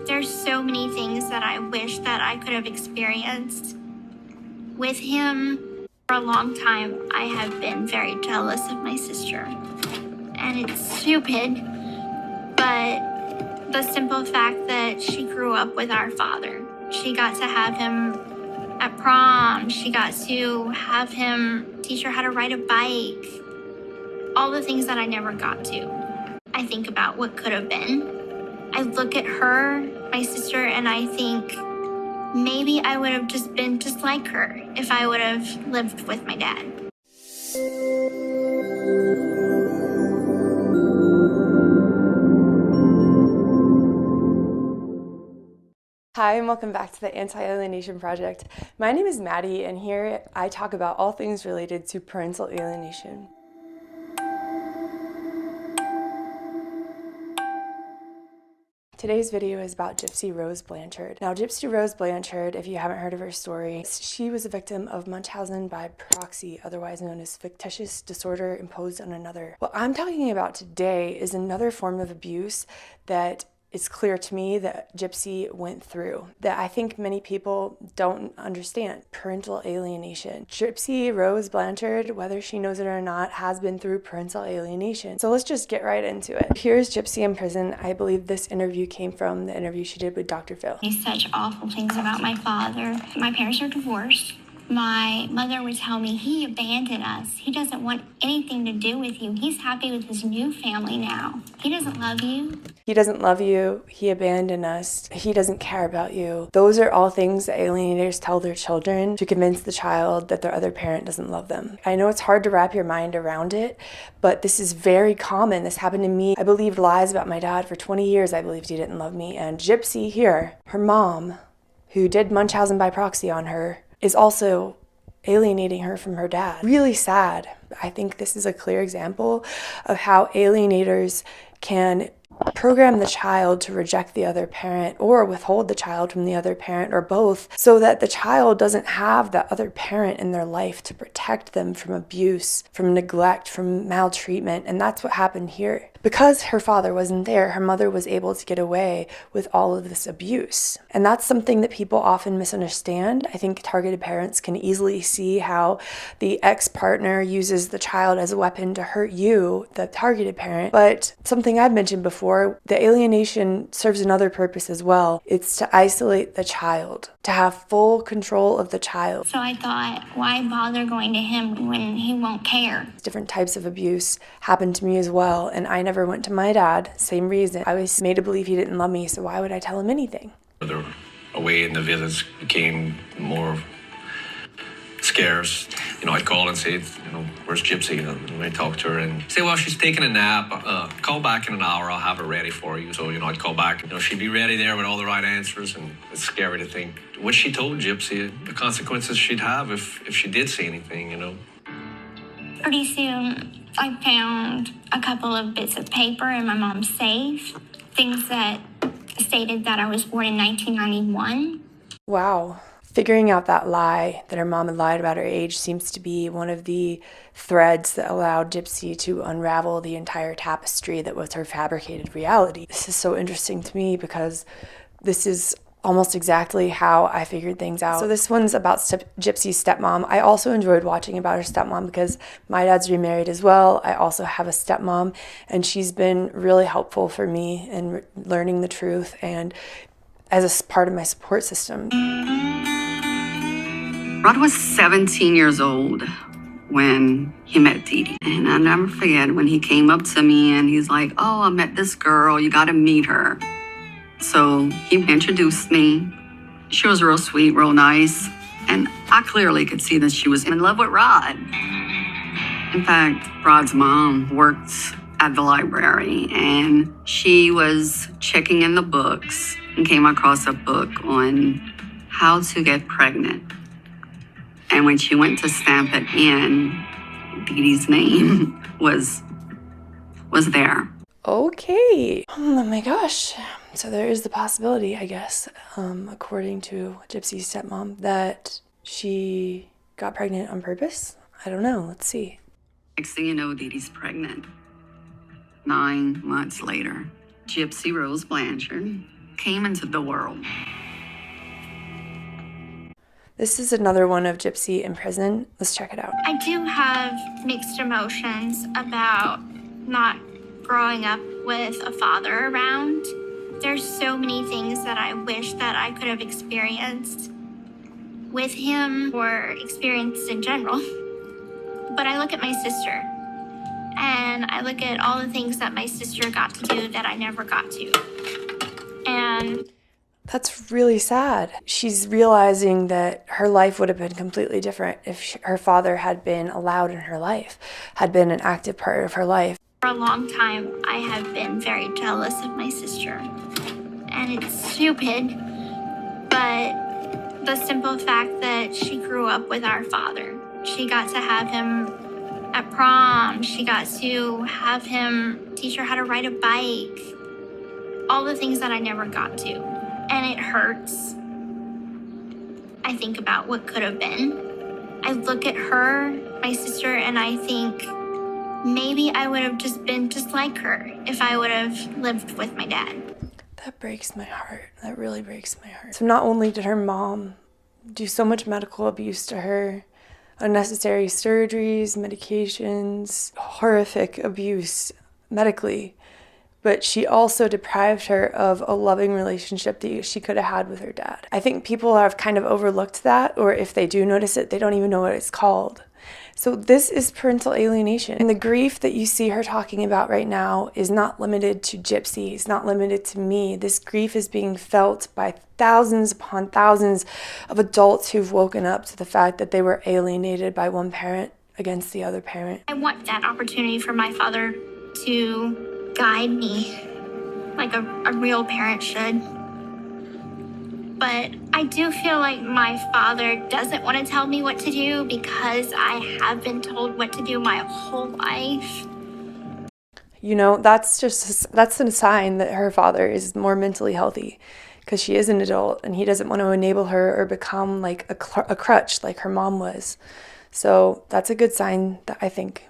There's so many things that I wish that I could have experienced with him. For a long time, I have been very jealous of my sister. And it's stupid, but the simple fact that she grew up with our father. She got to have him at prom. She got to have him teach her how to ride a bike. All the things that I never got to. I think about what could have been. I look at her, my sister, and I think maybe I would have just been just like her if I would have lived with my dad. Hi, and welcome back to the Anti-Alienation Project. My name is Maddie, and here I talk about all things related to parental alienation. Today's video is about Gypsy Rose Blanchard. Now, Gypsy Rose Blanchard, if you haven't heard of her story, she was a victim of Munchausen by proxy, otherwise known as fictitious disorder imposed on another. What I'm talking about today is another form of abuse that it's clear to me that Gypsy went through, that I think many people don't understand. Parental alienation. Gypsy Rose Blanchard, whether she knows it or not, has been through parental alienation. So let's just get right into it. Here's Gypsy in prison. I believe this interview came from the interview she did with Dr. Phil. He's such awful things about my father. My parents are divorced. My mother would tell me he abandoned us. He doesn't want anything to do with you. He's happy with his new family now. He doesn't love you. He doesn't love you. He abandoned us. He doesn't care about you. Those are all things that alienators tell their children to convince the child that their other parent doesn't love them. I know it's hard to wrap your mind around it, but this is very common. This happened to me. I believed lies about my dad for 20 years. I believed he didn't love me. And Gypsy here, her mom, who did Munchausen by proxy on her, is also alienating her from her dad. Really sad. I think this is a clear example of how alienators can program the child to reject the other parent or withhold the child from the other parent or both, so that the child doesn't have that other parent in their life to protect them from abuse, from neglect, from maltreatment. And that's what happened here. Because her father wasn't there, her mother was able to get away with all of this abuse. And that's something that people often misunderstand. I think targeted parents can easily see how the ex-partner uses the child as a weapon to hurt you, the targeted parent. But something I've mentioned before, the alienation serves another purpose as well. It's to isolate the child, to have full control of the child. So I thought, why bother going to him when he won't care? Different types of abuse happened to me as well, and I never went to my dad. Same reason. I was made to believe he didn't love me, so why would I tell him anything? They're away in the village became more scarce. I'd call and say, where's Gypsy? And I'd talk to her and say, well, she's taking a nap. Call back in an hour. I'll have her ready for you. So, I'd call back. She'd be ready there with all the right answers. And it's scary to think what she told Gypsy, the consequences she'd have if she did say anything, Pretty soon, I found a couple of bits of paper in my mom's safe, things that stated that I was born in 1991. Wow. Figuring out that lie, that her mom had lied about her age, seems to be one of the threads that allowed Gypsy to unravel the entire tapestry that was her fabricated reality. This is so interesting to me because this is almost exactly how I figured things out. So this one's about Gypsy's stepmom. I also enjoyed watching about her stepmom because my dad's remarried as well. I also have a stepmom, and she's been really helpful for me in learning the truth and as a part of my support system. Rod was 17 years old when he met Dee Dee. And I'll never forget when he came up to me and he's like, oh, I met this girl, you gotta meet her. So he introduced me. She was real sweet, real nice. And I clearly could see that she was in love with Rod. In fact, Rod's mom worked at the library and she was checking in the books and came across a book on how to get pregnant. And when she went to stamp it in, Dee Dee's name was there. Okay. Oh my gosh. So there is the possibility, I guess, according to Gypsy's stepmom, that she got pregnant on purpose. I don't know. Let's see. Next thing you know, Dee Dee's pregnant. 9 months later, Gypsy Rose Blanchard came into the world. This is another one of Gypsy in prison. Let's check it out. I do have mixed emotions about not growing up with a father around. There's so many things that I wish that I could have experienced with him or experienced in general. But I look at my sister and I look at all the things that my sister got to do that I never got to. And that's really sad. She's realizing that her life would have been completely different if her father had been allowed in her life, had been an active part of her life. For a long time, I have been very jealous of my sister. And it's stupid, but the simple fact that she grew up with our father, she got to have him at prom, she got to have him teach her how to ride a bike, all the things that I never got to. And it hurts. I think about what could have been. I look at her, my sister, and I think maybe I would have just been just like her if I would have lived with my dad. That breaks my heart. That really breaks my heart. So not only did her mom do so much medical abuse to her, unnecessary surgeries, medications, horrific abuse medically, but she also deprived her of a loving relationship that she could have had with her dad. I think people have kind of overlooked that, or if they do notice it, they don't even know what it's called. So this is parental alienation. And the grief that you see her talking about right now is not limited to Gypsy. It's not limited to me. This grief is being felt by thousands upon thousands of adults who've woken up to the fact that they were alienated by one parent against the other parent. I want that opportunity for my father to guide me like a real parent should. But I do feel like my father doesn't want to tell me what to do because I have been told what to do my whole life. You know, that's a sign that her father is more mentally healthy, because she is an adult and he doesn't want to enable her or become like a crutch like her mom was. So that's a good sign, that I think.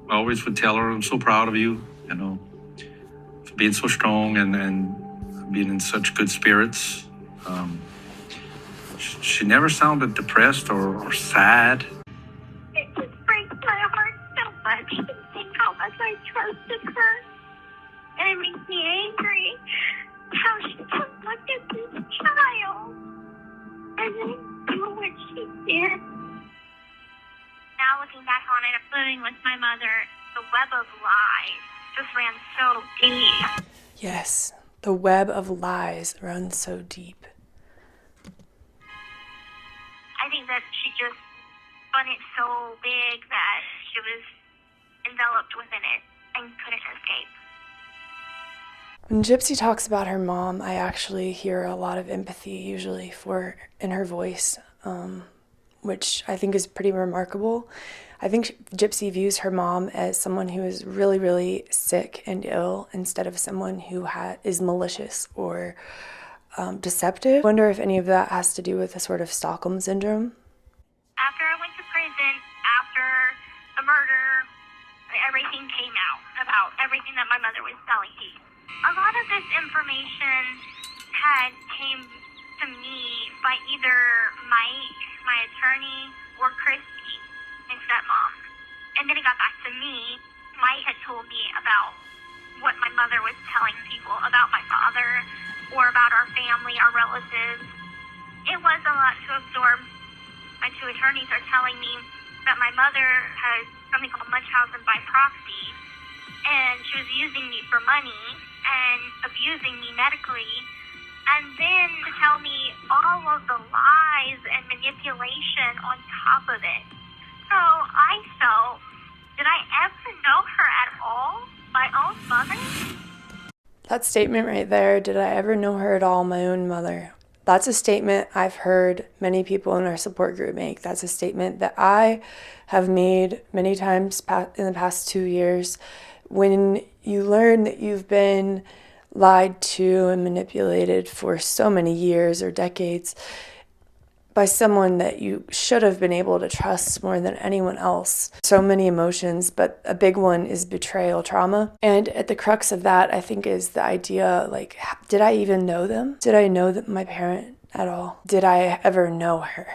I always would tell her, I'm so proud of you, you know, for being so strong and being in such good spirits. She never sounded depressed or sad. It just breaks my heart so much to think how much I trusted her. And it makes me angry how she took look at this child and then do what she did. Now looking back on it, living with my mother, the web of lies just ran so deep. Yes, the web of lies runs so deep. I think that she just spun it so big that she was enveloped within it and couldn't escape. When Gypsy talks about her mom, I actually hear a lot of empathy usually in her voice, which I think is pretty remarkable. I think Gypsy views her mom as someone who is really, really sick and ill instead of someone who is malicious or deceptive. I wonder if any of that has to do with a sort of Stockholm syndrome. After I went to prison, after the murder, everything came out about everything that my mother was telling me. A lot of this information came to me by either Mike, my attorney, or Christy, my stepmom. And then it got back to me. Mike had told me about what my mother was telling people about my father or about our family, our relatives. It was a lot to absorb. My two attorneys are telling me that my mother has something called Munchausen by proxy, and she was using me for money and abusing me medically, and then to tell me all of the lies and manipulation on top of it. So I felt, did I ever know her at all? My own mother? That statement right there, did I ever know her at all, my own mother? That's a statement I've heard many people in our support group make. That's a statement that I have made many times in the past 2 years. When you learn that you've been lied to and manipulated for so many years or decades, by someone that you should have been able to trust more than anyone else. So many emotions, but a big one is betrayal trauma. And at the crux of that, I think, is the idea, like, did I even know them? Did I know that my parent at all? Did I ever know her?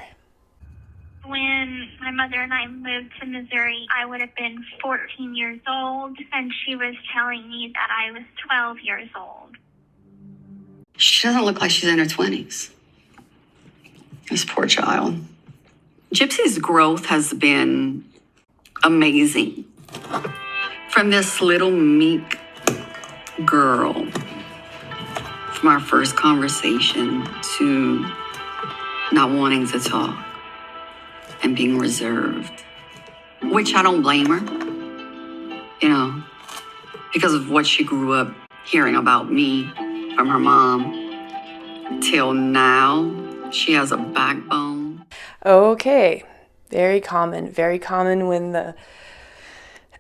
When my mother and I moved to Missouri, I would have been 14 years old, and she was telling me that I was 12 years old. She doesn't look like she's in her 20s. This poor child. Gypsy's growth has been amazing. From this little meek girl, from our first conversation to not wanting to talk and being reserved, which I don't blame her, you know, because of what she grew up hearing about me from her mom. Till now, she has a backbone. Okay, very common when the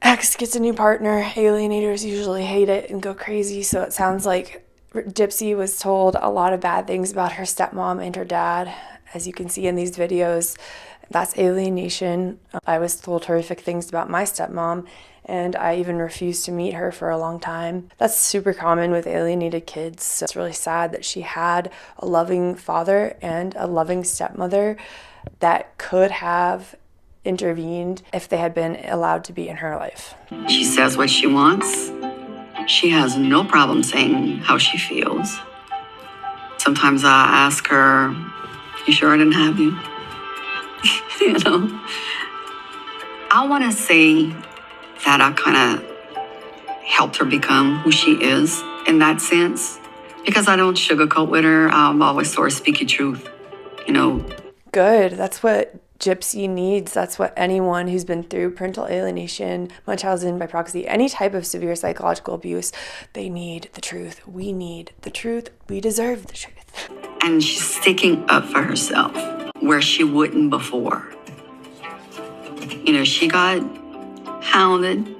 ex gets a new partner. Alienators usually hate it and go crazy. So it sounds like Gypsy was told a lot of bad things about her stepmom and her dad. As you can see in these videos, that's alienation. I was told horrific things about my stepmom, and I even refused to meet her for a long time. That's super common with alienated kids. So it's really sad that she had a loving father and a loving stepmother that could have intervened if they had been allowed to be in her life. She says what she wants. She has no problem saying how she feels. Sometimes I ask her, "You sure I didn't have you?" You know? I want to say that I kind of helped her become who she is in that sense, because I don't sugarcoat with her. I'm always sort of speak your truth, you know. Good. That's what Gypsy needs. That's what anyone who's been through parental alienation, Munchausen by proxy, any type of severe psychological abuse, they need the truth. We need the truth. We deserve the truth. And she's sticking up for herself where she wouldn't before. You know, she got hounded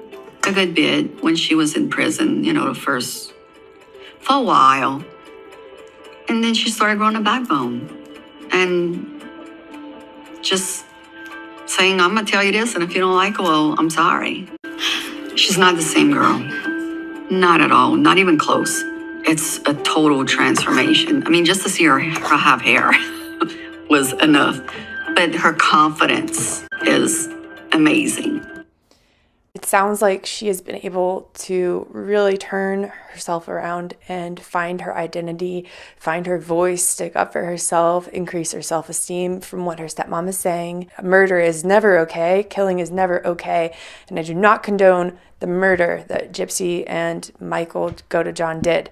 a good bit when she was in prison, you know, for a while. And then she started growing a backbone and just saying, "I'm gonna tell you this, and if you don't like it, well, I'm sorry." She's not the same girl. Not at all, not even close. It's a total transformation. I mean, just to see her have hair was enough. But her confidence is amazing. It sounds like she has been able to really turn herself around and find her identity, find her voice, stick up for herself, increase her self-esteem from what her stepmom is saying. Murder is never okay. Killing is never okay. And I do not condone the murder that Gypsy and Michael Go-to-John did.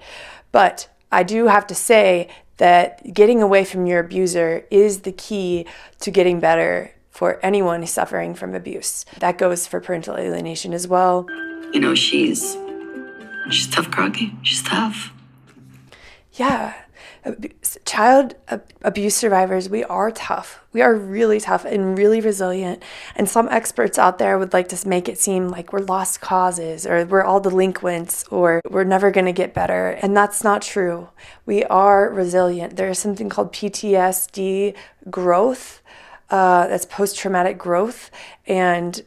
But I do have to say that getting away from your abuser is the key to getting better for anyone who's suffering from abuse. That goes for parental alienation as well. You know, she's tough, Crocky. She's tough. Yeah. Child abuse survivors, we are tough. We are really tough and really resilient. And some experts out there would like to make it seem like we're lost causes, or we're all delinquents, or we're never going to get better. And that's not true. We are resilient. There is something called PTSD growth. That's post-traumatic growth, and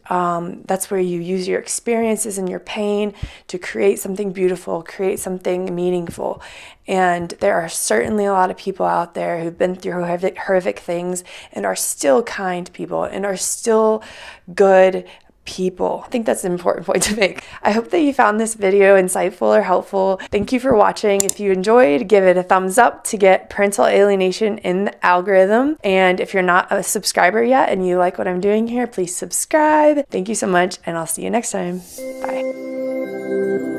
that's where you use your experiences and your pain to create something beautiful, create something meaningful. And there are certainly a lot of people out there who've been through horrific things and are still kind people and are still good people. I think that's an important point to make. I hope that you found this video insightful or helpful. Thank you for watching. If you enjoyed, give it a thumbs up to get parental alienation in the algorithm. And if you're not a subscriber yet and you like what I'm doing here, please subscribe. Thank you so much, and I'll see you next time. Bye.